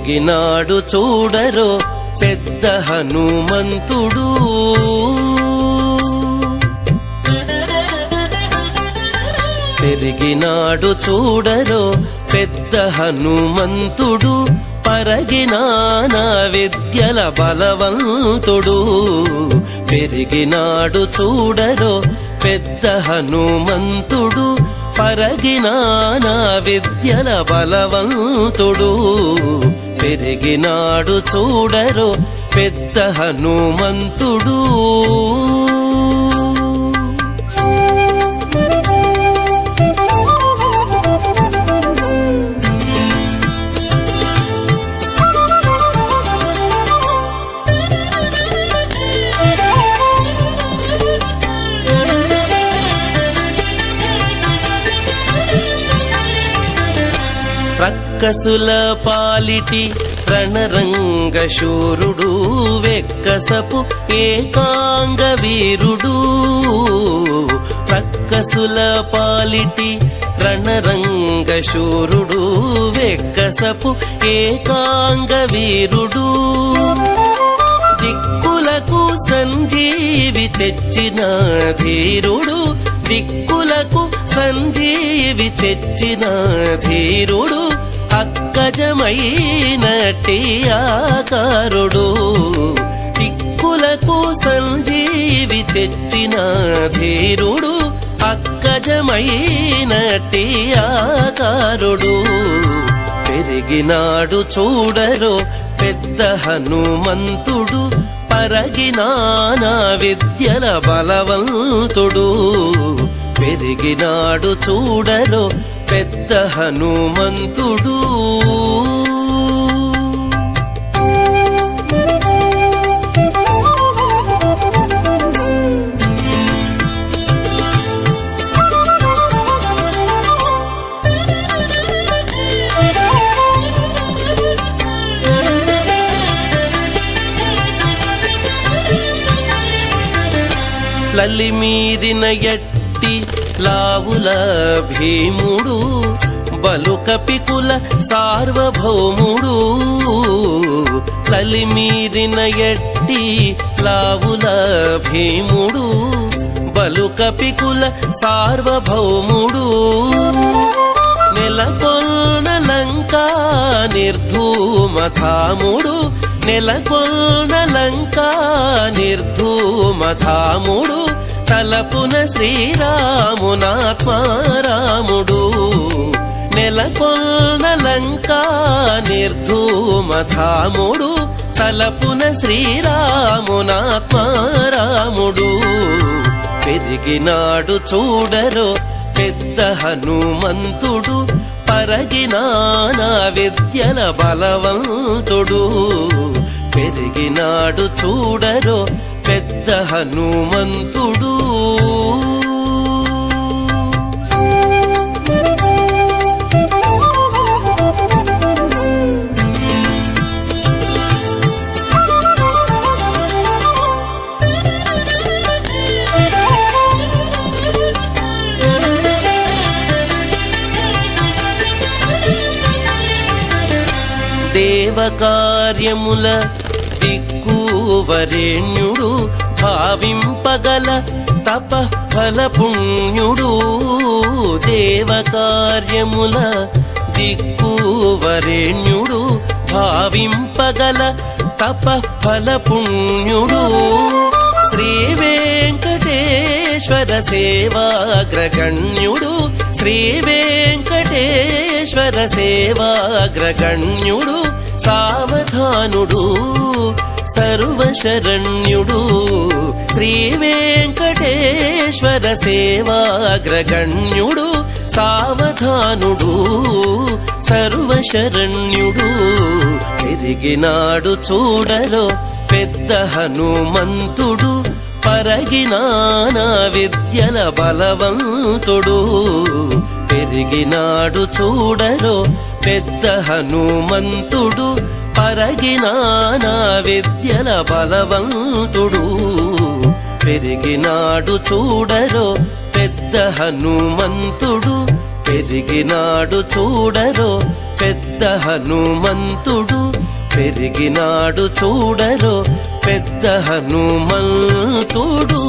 పెరిగినాడు చూడరో పెద్ద హనుమంతుడు. పెరిగినాడు చూడరో పెద్ద హనుమంతుడు, పరగినాన విద్యల బలవంతుడు. పెరిగినాడు చూడరో పెద్ద హనుమంతుడు, పరగినాన విద్యల బలవంతుడు. పెరిగినాడు చూడరో పెద్ద హనుమంతుడు. రక్కసుల పాలిటి రణరంగ శూరుడు, వెక్కసపు ఏకాంగ వీరుడు. రక్కసుల పాలిటి రణరంగ శూరుడు, వెక్కసపు ఏకాంగ వీరుడు. దిక్కులకు సంజీవి తెచ్చిన ధీరుడు, దిక్కులకు సంజీవి తెచ్చిన ధీరుడు. అక్కజమైనట్టి ఆకారుడు, దిక్కులకు సంజీవి తెచ్చిన ధీరుడు. అక్కజమైనట్టి ఆకారుడు. పెరిగినాడు చూడరో పెద్ద హనుమంతుడు, పరగినాన విద్యల బలవంతుడు. పెరిగినాడు చూడరో పెద్ద హనుమంతుడు. లలిమీరిన ఎట్టి లావుల భీముడు, బలుకపికుల సార్వభౌముడు. లలిమీరిన ఎట్టి లావుల భీముడు, బలుకపికుల సార్వభౌముడు. నెలకొన్న లంకా నిర్ధూమధాముడు, నెలకొన్న లంకా నిర్ధూమధాముడు. తలపున శ్రీరామునాత్మారాముడు, నెలకొన్న లంకా నిర్ధూమధాముడు. తలపున శ్రీరామునాత్మారాముడు. పెరిగినాడు చూడరో పెద్ద హనుమంతుడు, పరగినాన విద్యల బలవంతుడు. పెరిగినాడు చూడరో పెద్ద హనుమంతుడు. దేవకార్యముల దిక్కువరేణ్యుడు, భావింపగల తపఫల పుణ్యుడు. దేవకార్యముల దిక్కువరేణ్యుడు, భావింపగల తపఫల పుణ్యుడు. శ్రీ వెంకటేశ్వర సేవాగ్రగణ్యుడు, శ్రీ వెంకటేశ్వర సేవాగ్రగణ్యుడు. సావధానుడు సర్వశరణ్యుడు, శ్రీ వెంకటేశ్వర సేవాగ్రగణ్యుడు. సావధానుడు సర్వశరణ్యుడు. పెరిగినాడు చూడరో పెద్ద హనుమంతుడు, పరగినాన విద్యల బలవంతుడు. పెరిగినాడు చూడరో పెద్ద హనుమంతుడు, పరగినాన విద్యల బలవంతుడు. పెరిగినాడు చూడరో పెద్ద హనుమంతుడు, పెరిగినాడు చూడరో పెద్ద హనుమంతుడు పెరిగినాడు చూడరో పెద్ద హనుమంతుడు